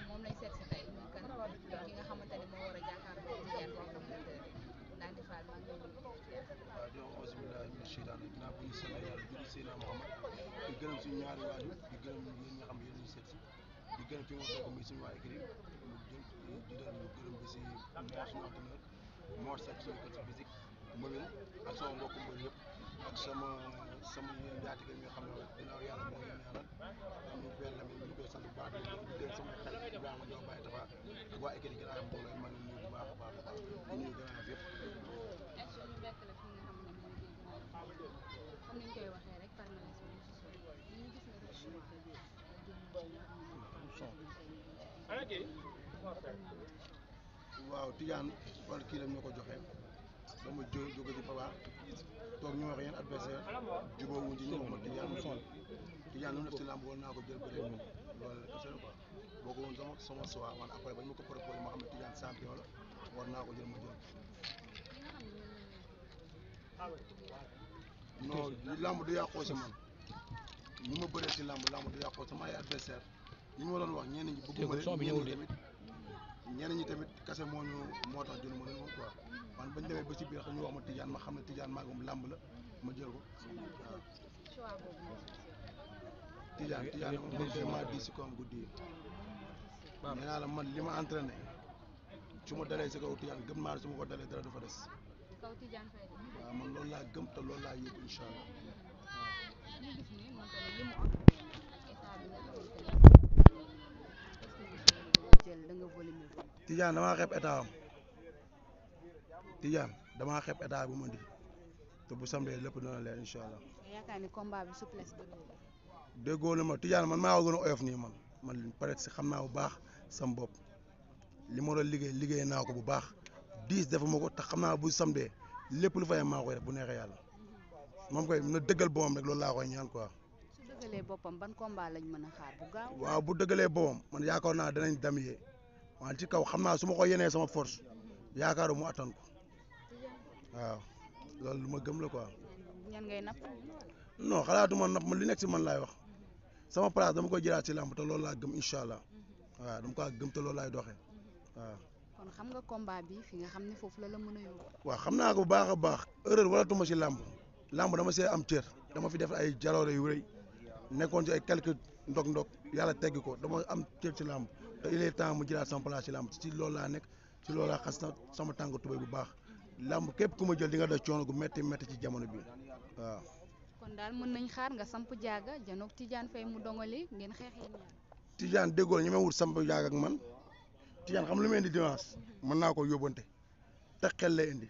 moom lañ seet si tey muy kan ki nga xamante ne moo war a jàkkaarloo Tidiane Faye promoteur Ndandi Fall maa ngi lay nuyu. waaw di wax auzu billaahi mina sheytaani ginnaaw bu ñu sant yàlla julli Seydina Muhammad di gërëm suñu ñaari waajur di gërëm yéen ñi nga xam yéen ñu seet si di gërëm fi nga fekk muy suñu waa écrit mu jël di dal ñu gërëm bi si Mor suñu entraîneur Mor Seck suñu coach physique Mbëbën ak sama mbokku mbër yëpp ak sama njaatige nga xam ne ginnaaw yàlla moo leen ñaanal ñu benn la ñu koy sant bu baax di gërëm sama xarit Ibrahima Diop Baye Tafa ak waa écrit ginnaaw mbooloo maa ngi nuyu bu baax a baax a baax di nuyu gannaaw yëpp. comme ni ñu koy waxee rek palmarès bi ñu si sori ñu gis nga waaw Tidiane wala kii lañ ma ko joxe dama jóge ci Papa toog ñu wax yeen adversaire jubóo wuñ ci ñu wax ma Tidiane mu xool Tidiane lu mu def si làmb woon naa ko jël bëre moom loolu la kese la quoi boo ko woon sama choix man après bañ ma ko proposé ma xam ne Tidiane champion la war naa ko jël ma jël non làmb du yàqoo si man ñu ma bëree si làmb du yàqoo sama ay adversaire ñi ma doon wax ñenn ñi bëgguma leen ñenn ñi tamit kase moo tax jëluma leen moom quoi man bañ demee ba si biir ñu wax ma Tidiane ma xam ne Tidiane maa moom làmb la ma jël ko waaw Tidiane moom vraiment di si kawam guddi yi nee naa la man li ma entraîné su ma dalee si kaw Tidiane gëm naa ne su ma ko dalee dara du fa des waaw man loolu laa gëm te loolu laa yëg incha allah Tidiane damaa xeeb état am Tidiane damaa xeeb état bu mu indi te bu samedi lépp dina leer incha allah. yaakaar ni combat bi souplesse bëriwul. déggoo la ma Tidiane man maa gën a oyof nii man peut-être xam naa bu baax sam bopp li ma doon liggéey naa ko bu baax 10 defuma ko te xam naa bu samedi lépp lu fay maa koy def bu neexee yàlla moom koy na dëggal boppam rek loolu laa koy ñaan quoi. su dëggalee boppam ban combat lañ mën a xaar bu gaaw. waaw bu dëggalee boppam man yaakaar naa danañ damyee waaye ci kaw xam naa su ma ko yenee sama force yaakaaru mu attan ko waaw loolu lu ma gëm la quoi. ñan ngay napp. non xalaatuma napp man li nekk si man laay wax sama place dama koy jëlaat si làmb te loolu laa gëm incha allah waaw dama ko gëm te loolu laay doxee waaw. kon xam nga combat bi fi nga xam ne foofu la mën a yóbbu. waaw xam naa ko bu baax a baax erreur waratuma si làmb dama see am cër dama fi def ay jaloore yu rëy nekkoon ci ay quelques ndog-ndog yàlla tegg ko dama am cër ci làmb te il est temps mu jëlaat sama place ci làmb ci loolu laa nekk ci loolu laa xas sama tànk tubéy bu baax làmb képp ku ma jël di nga def coono gu métti ci jamono bi waaw. kon daal mën nañ xaar nga samp jaaga janoog Tidiane Faye mu dongali ngeen xeex yéen ñaar. Tidiane déggoo ñu may wut samp jaaga ak man Tidiane xam lu may indi dimanche mën naa ko yóbbante teg xel lay indi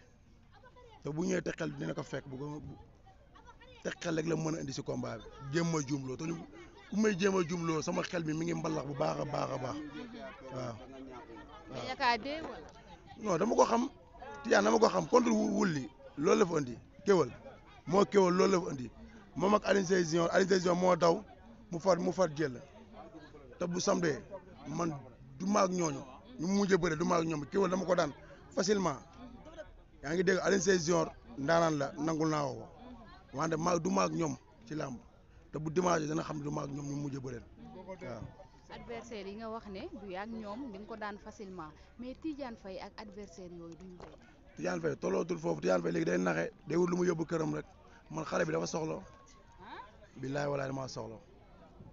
te bu ñëwee teg xel dina ko fekk bu ko teg xel rek la mën a indi si combat bi jéem ma juumloo te ku may jéem a juumloo sama xel mi ngi mbalax bu baax a baax waaw. non dama ko xam Tidiane dama ko xam contre wulli loolu la fa indi kéwal loolu la fa indi moom ak Alioune Seye Junior moo daw mu far jël te bu samedi man du maag ñooñu ñu mujj a bëre du maag ñoom kéwal dama ko daan facilement yaa ngi dégg Alioune Seye Junior ndaanaan la nangul naa ko wante du maag ñoom ci làmb te bu dimanche dana xam ne du maag ñoom ñu mujj a bëreel waaw. adversaire yi nga wax ne du yaag ñoom di nga ko daan facilement mais Tidiane Faye ak adversaire yooyu duñu tey. Tidiane Faye tollootul foofu Tidiane Faye léegi day naxe day wut lu mu yóbbu këram rek man xale bi dafa soxla billaay walaay dama soxla.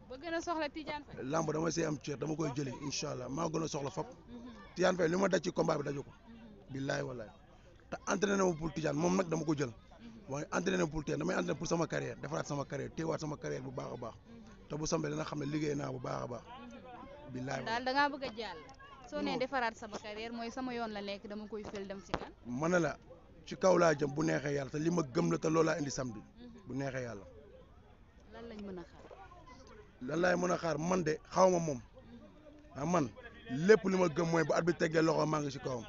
ba gën a soxla Tidiane Faye. lamb dama see am cër dama koy jëli incha allah maa gën a soxla fop Tidiane Faye li ma daj ci combat bi daju ko billaay walaay te entraîné wu pour Tidiane moom nag dama ko jël waaye entraîné pour Tidiane damay entraîné pour sama carrière defaraat sama carrière téewaat sama carrière bu baax a baax te bu sambee dina xam ne liggéey naa bu baax a baax. billaay daal da ngaa bëgg a jàll. soo nee defaraat sama carrière mooy sama yoon la nekk dama koy fël dem si kan. mën na la ci kaw laa jëm bu neexee yàlla te li ma gëm la te loolu laa indi samedi bu neexee yàlla. lan lañ mën a xaar. lan laay mën a xaar man de xaw ma moom man lépp li ma gëm mooy bu at bi teggee loxo maa ngi si kawam.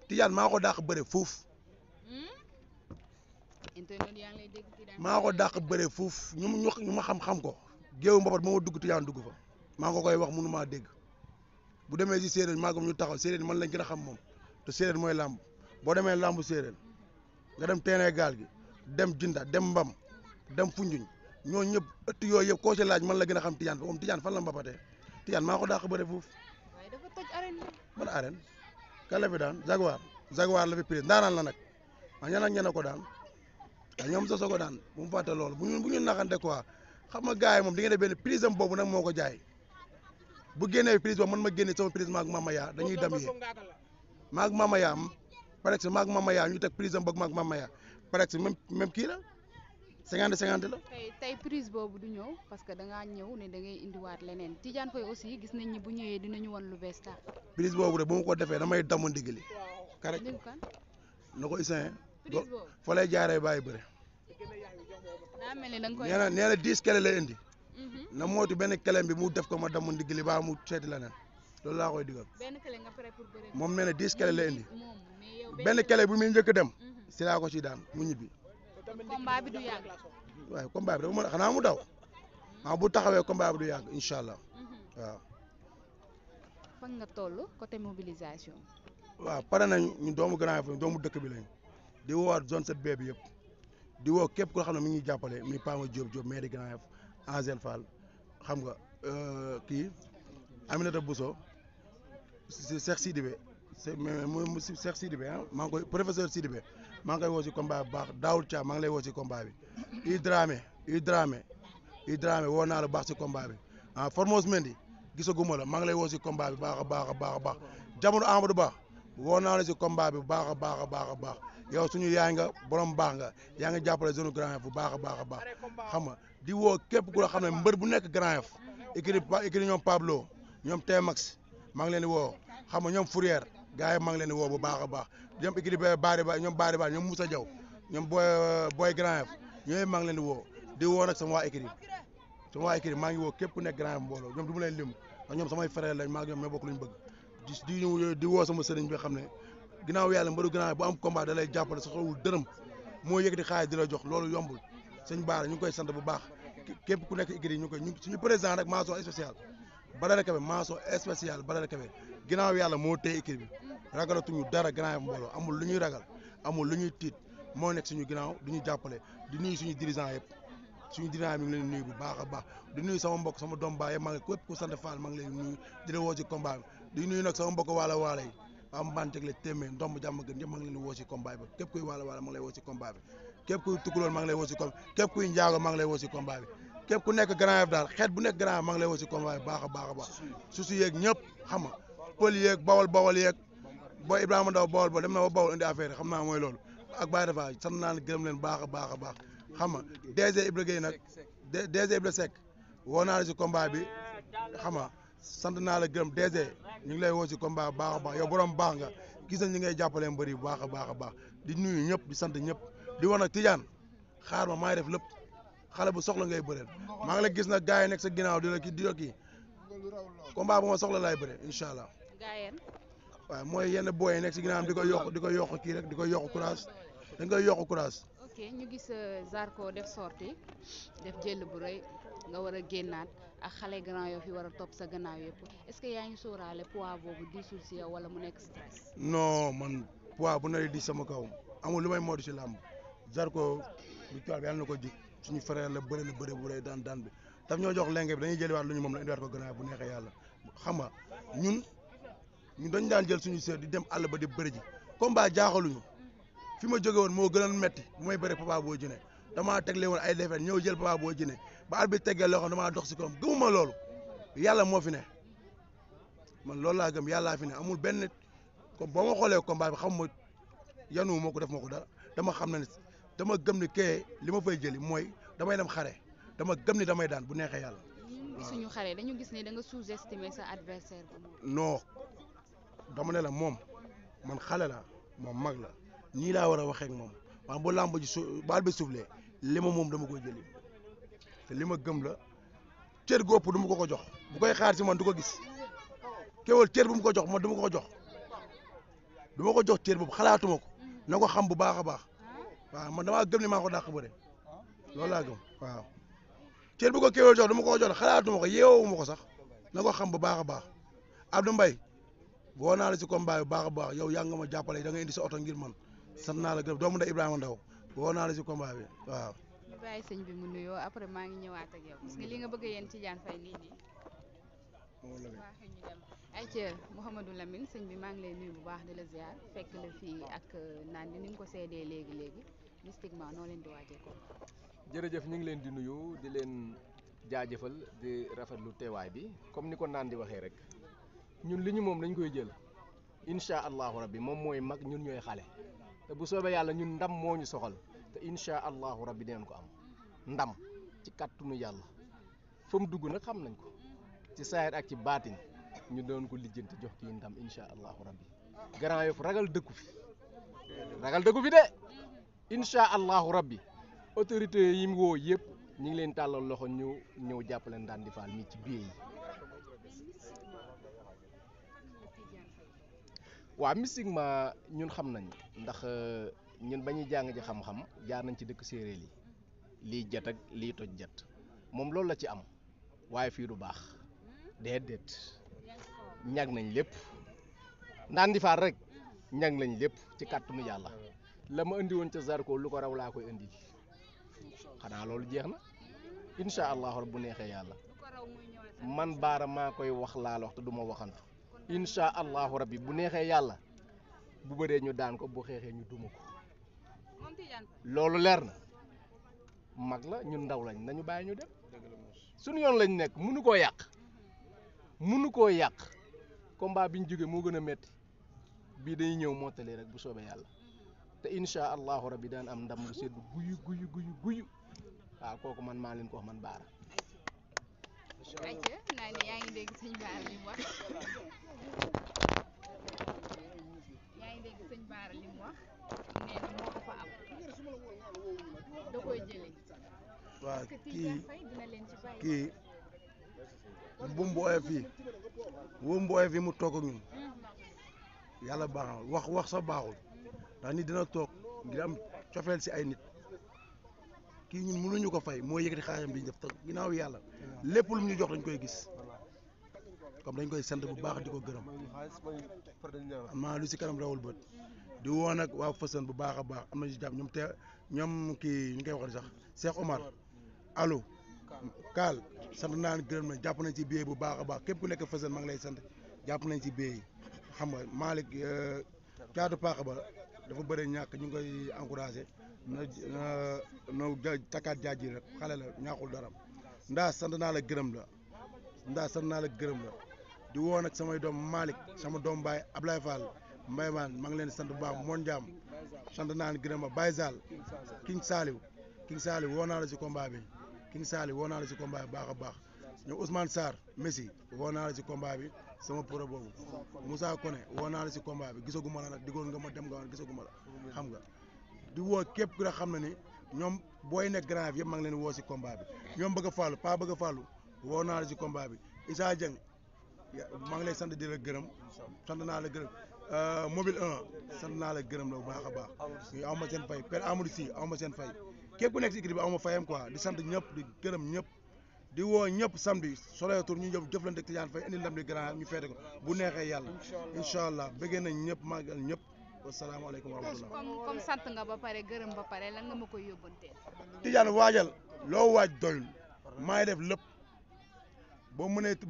Tidiane maa ko dàq bëre fuuf. maa ko dàq bëre fuuf ñu ma xam ko. géewu mbapat moo ma dugg Tidiane dugg fa maa ko koy wax mënu maa dégg bu demee si séeréer maa ko ñu taxaw séeréer man lañ gën a xam moom te séeréer mooy làmb boo demee làmb séeréer nga dem terrain gaal gi dem Jinda dem Mbam dem Foundiougne ñooñu ñëpp ëtt yooyu yëpp koo ci laaj man la gën a xam Tidiane moom Tidiane fan la mbapatee Tidiane maa ko dàq bëre foofu. waaye dafa toj arène bi. man arène kan la fi daan Jaguar la fi prise ndaanaan la nag ñan ak ñan a ko daan ñoom soso ko daan bu mu fàtte loolu bu ñu naxante quoi xam nga gars yi moom di ngeen def benn prise am boobu nag moo ko jaay bu génnee prise boobu man ma génne sama prise maag Mama Yaa dañuy dem yee maag Mama Yaa par exemple maag Mama Yaa ñu teg prise am boog maag Mama Yaa par exemple même kii la 50-50 la. tey prise boobu du ñëw parce que da ngaa ñëw ne da ngay indiwaat leneen Tidiane Faye aussi gis nañ ni bu ñëwee dinañu wan lu bees tax. prise boobu de bu ma ko defee damay damm ndigali. correct kan na ko Issaoui. prise boobu fa lay jaaree bàyyi bëre. daa mel ni da nga koy. nee na 10 kele lay indi. na moytu benn kelem bi mu def ko ma damm ndigali ba mu seeti leneen loolu laa koy digal. benn kele nga pare pour bëre. moom nee na 10 kele lay indi. benn kele bu muy njëkk dem. si laa ko ci daan mu ñibbi. combat bi du yàgg. waaye combat bi dafa mën xanaa mu daw bu taxawee combat bi du yàgg incha allah waaw. fan nga toll côté mobilisation. waaw pare nañ ñu doomu Grand Yoff doomu dëkk bi lañ di woowaat zone 7B bi yëpp di woo képp koo xam ne mi ngi jàppale mi Pama Diop maire Grand Yoff Angel Fall xam nga kii Aminata Bousso Cheikh Sidibé Cheikh Sidibé maa ngi koy professeur Sidibé maa ngi koy woo si combat bu baax Daoud Thiam maa ngi lay woo si combat bi i Dramé woo naa la baax si combat bi Formose Mendy gisaguma la maa ngi lay woo si combat bi baax a baax jamono Amadou Ba woo naa la si combat bi bu baax a baax yow suñu yaay nga borom baax nga yaa ngi jàppale zone Grand Yoff bu baax a baax xam nga di woo képp ku la xam ne mbër bu nekk Grand Yoff écrit ñoom Pablo ñoom Tmax maa ngi leen di woo xam nga ñoom Fourière gars yi maa ngi leen di woo bu baax a baax ñoom écrit Bari Ba ñoom Moussa Diaw ñoom booy Grand Yoff ñooy maa ngi leen di woo nag sama waa écrit maa ngi woo képp ku nekk Grand Yoff mbooloo ñoom du ma leen lim ndax ñoom samay frère lañ maa ngi ñoom ñoo bokk lu ñu bëgg di woo sama sëriñ bi xam ne ginnaaw yàlla mbëru Grand Yoff bu am combat da lay jàppale soxlawul dërëm moo yëkkati xaalis di la jox loolu yombul sëñ Baara ñu ngi koy sant bu baax képp ku nekk écrit ñu suñu président rek mention spéciale Badara Kebe mention spéciale Badara Kebe ginnaaw yàlla moo téye écrit bi ragalatuñu dara Grand Yoff mbooloo amul lu ñuy ragal amul lu ñuy tiit moo nekk suñu ginnaaw du ñu jàppale di nuyu suñu dirigeant yëpp suñu dirigeant mi ngi leen nuyu bu baax a baax di nuyu sama mbokk sama doom baay maa ngi képp ku sant Fall maa ngi leen nuyu di la woo ci combat bi di nuyu nag sama mbokk waala yi am bantek la téeméer ndomb jàmm gën ñëpp maa ngi leen woo ci combat bi képp kuy waala maa ngi lay woo ci combat bi képp kuy tukuloon maa ngi lay woo ci combat bi képp kuy njaago maa ngi lay woo ci combat bi képp ku nekk Grand Yoff daal xeet bu nekk Grand Yoff maa ngi lay woo ci combat bi baax a baax susu yeeg ñëpp xam nga pël yeeg bawal yeeg booy Ibrahima Ndaw bawal ba dem na ba bawal indi affaire xam naa mooy loolu ak Baye Dafa sant naa ne gërëm leen baax a baax xam nga DG Ibra Gueye nag DG Ibra Seck woo naa la ci combat bi xam nga sant naa la gërëm DG ñu ngi lay woo ci combat baax a baax yow borom baax nga gis nañ ñi ngay jàppalee mbëri bu baax a baax di nuyu ñëpp di sant ñëpp di wax nag Tidiane xaar ma maay def lépp xale bu soxla ngay bëreel maa ngi la gis nag gars yi nekk sa ginnaaw di la kii combat bu ma soxla laay bëree incha allah. waaw mooy yenn booy yi nekk si ginnaaw di ko yokk kii rek di ko yokk courage dañ koy yokk courage. ok ñu gis Zarko def sortie def jël bu rëy nga war a génnaat ak xale Grand Yoff yi war a topp sa gannaaw yëpp est-ce que yaa ngi sóoraale poids boobu diisul si yow wala mu nekk stress. non man poids bu naree di sama kaw amul lu may moytu si làmb Zarko victoire bi yàlla na ko jig suñu frère la bëre bu rëy daan bi daf ñoo jox lenge bi dañuy jëliwaat lu ñu moom la indiwaat ko Grand Yoff bu neexee yàlla xam nga ñun dañ daan jël suñu sër di dem àll ba di bëri ji combat jaaxaluñu fi ma jóge woon moo gënoon metti bu may bëre Papa Boy Djiné damaa tegle woon ay defet ñëw jël Papa Boy Djiné ba at bi teggee loo xam damaa dox si kawam gëmuma loolu yàlla moo fi ne man loolu laa gëm yàllaa fi ne amul benn comme boo ma xoolee combat bi xam ma yanu moo ko def ma ko dara dama xam ne dama gëm ni kee li ma fay jëli mooy damay dem xare dama gëm ni damay daan bu neexee yàlla. suñu xare dañu gis ne da nga sous-estimer sa adversaire. non dama ne la moom man xale la moom mag la nii laa war a waxee ak moom waaye bu làmb ji baal bi suuflee li ma moom dama koy jëli te li ma gëm la cër gu ëpp du ma ko jox bu koy xaar si man du ko gis kéwal cër bu mu ko jox man du ma ko jox du ma ko jox cër boobu xalaatuma ko na ko xam bu baax a baax waaw man damaa gëm ni maa ko dàq bëre loolu laa gëm waaw cër bu ko kéwal jox du ma ko jox xalaatuma ko yeewuma ko sax na ko xam bu baax a baax Abdou Mbaye woo naa la si combat bu baax a baax yow yaa nga ma jàppale da nga indi sa oto ngir man sant naa la gërëm doomu nday Ibrahima Ndaw woo naa la si combat bi waaw. bàyyi sëñ bi mu nuyoo après maa ngi ñëwaat ak yow parce que li nga bëgg yéen Tidiane Faye nii waaxee ñu dem ay ca Mouhamadou Lamine sëñ bi maa ngi lay nuyu bu baax di la ziar fekk la fii ak naan ni nga ko seedee léegi mystiquement noo leen di waajee ko jërëjëf ñu ngi leen di nuyu di leen jaajëfal di rafetlu teewaay bi comme ni ko naan di waxee rek ñun li ñu moom dañ koy jël incha allahu rabbi moom mooy mag ñun ñooy xale te bu soobee yàlla ñun ndam moo ñu soxal te incha allahu rabbi dinañ ko am ndam ci kàttanu yàlla fa mu dugg nag xam nañ ko ci saayir ak ci baatin ñu doon ko lijjanti jox kii ndam incha allahu rabbi Grand Yoff ragal dëkku fi de incha allahu rabbi autorité yi mu woo yëpp ñu ngi leen tàllal loxo ñu ñëw jàppale Ndandi Fall mi ci biir yi waaw mystiquement ñun xam nañ ndax ñun ba ñuy jàng ji xam-xam jaar nañ ci dëkk séeréer yi lii jat ak lii toj jat moom loolu la ci am waaye fii du baax déedéet ñag nañ lépp Ndandi Fall rek ñag nañ lépp ci kàttanu yàlla la ma indi woon ca Zarko lu ko raw laa koy indi xanaa loolu jeex na incha allah bu neexee yàlla man baara maa koy wax laa la wax te du ma waxantu incha allahu rabbi bu neexee yàlla bu bëree ñu daan ko bu xeexee ñu duma ko loolu leer na mag la ñun ndaw lañ nañu bàyyi ñu dem suñu yoon lañ nekk mënu koo yàq combat bi ñu jógee moo gën a metti bii day ñëw mottali rek bu soobee yàlla te incha allahu rabbi daan am ndam lu sedd guyu waaw kooku man maa leen ko wax man baara ayca naa ni yaa ngi dégg sëñ Baara li mu wax nee na moo ko fa am da koy jëlee waaw Tidiane Faye dina leen ci bàyyi kii bu mu booyee fii mu toog ak ñun yàlla baax na wax sa baaxul ndax nit dina toog ngir am cofeel si ay nit kii ñun mënuñu ko fay moo yëkkati xaalisam bi ñu def te ginnaaw yàlla lépp lu mu ñu jox dañ koy gis comme dañ koy sant bu baax di ko gërëm am lu si kanam rawul bët di woo nag waa Fassane bu baax a baax am na si jàpp ñoom kii ñu koy wax sax Cheikh Omar allo Kaal sant naa ne gërëm na jàpp nañ ci billet bu baax a baax képp ku nekk Fassane maa ngi lay sant jàpp nañ ci billet yi xam nga Malick caatu paax ba dafa bëri ñàkk ñu ngi koy encouragé na takkaat jaaji rek xale la ñaaxul dara ndaa sant naa la gërëm la di woo nag samay doom Malick sama doom baay Ablaye Fall Mbaye maan maa ngi leen sant bu baax Mon Diam sant naa la gërëm ba Baye Sall King Saliou woo naa la si combat bi baax a baax ñoom Ousmane Sarr Messi woo naa la si combat bi sama pro boobu Moussa Koné woo naa la si combat bi gisaguma la nag diggoon nga ma dem nga woon gisaguma la xam nga di woo képp ku nga xam ne ni ñoom booy nekk Grand Yoff yëpp maa ngi leen woo si combat bi ñoom bëgg a fàllu pas bëgg a fàllu woo naa la si combat bi Issa Dieng maa ngi lay sant di la gërëm sant naa la gërëm mobile 1 sant naa la gërëm la bu baax a baax ñu aw ma seen fay Père Amadou Sy aw ma seen fay képp ku nekk si équipe bi aw ma fayam quoi di sant ñëpp di gërëm ñëpp di woo ñëpp samedi soleil tour ñu ñëw jëflante Tidiane Faye indi ndam di Grand Yoff ñu feete ko bu neexee yàlla incha allah bëggee nañ ñëpp màggal ñëpp wasalaamaaleykum wa rahmatulah. comme sant nga ba pare gërëm ba pare lan nga ma koy yóbbantee. Tidiane waajal loo waaj doyul maay def lépp ba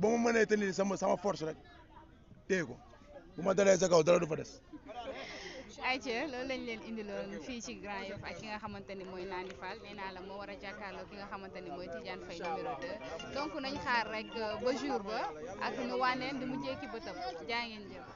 ma mënee tenir sama force rek téye ko bu ma dalee sa kaw dara du fa des. ayca loolu lañ leen indiloon fii ci Grand Yoff ak ki nga xamante ni mooy Ndandi Fall nee naa la moo war a jàkkaarloo ki nga xamante ni mooy Tidiane Faye numéro 2 donc nañ xaar rek ba jour ba ak nu wànneen di mu jékki bëtam jaa ngeen jëf.